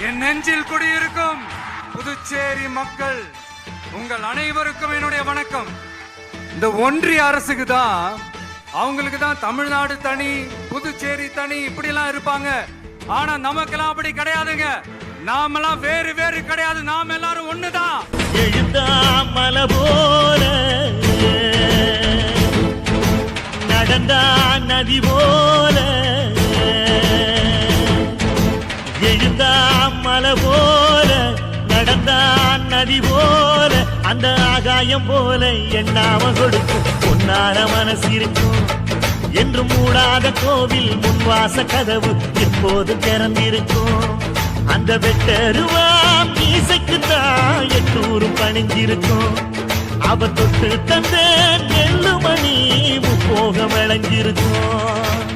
என் நெஞ்சில் குடியிருக்கும் புதுச்சேரி மக்கள் உங்கள் அனைவருக்கும் என்னுடைய வணக்கம். இந்த ஒன்றிய அரசுக்கு தான், அவங்களுக்கு தான் தமிழ்நாடு தனி, புதுச்சேரி தனி, இப்படி எல்லாம் இருப்பாங்க. ஆனா நமக்கெல்லாம் அப்படி கிடையாதுங்க. நாமெல்லாம் வேறு வேறு கிடையாது. நாம எல்லாரும் ஒண்ணுதான். எழுந்தாமல போல நடந்தா நதி போல, எழுந்தாமல போல நடந்தா நதி போல, அந்த ஆகாயம் போல எண்ணாம கொடுக்கும் பொன்னான மனசு இருக்கும். என்று மூடாத கோவில் முன்வாச கதவு எப்போது திறந்திருக்கும். அந்த வெட்டருவாம் மீசைக்குத்தான் 800 பணிஞ்சிருக்கும். அவ தொட்டு தந்த நெல்லுமணி முப்போக விளைஞ்சிருக்கும்.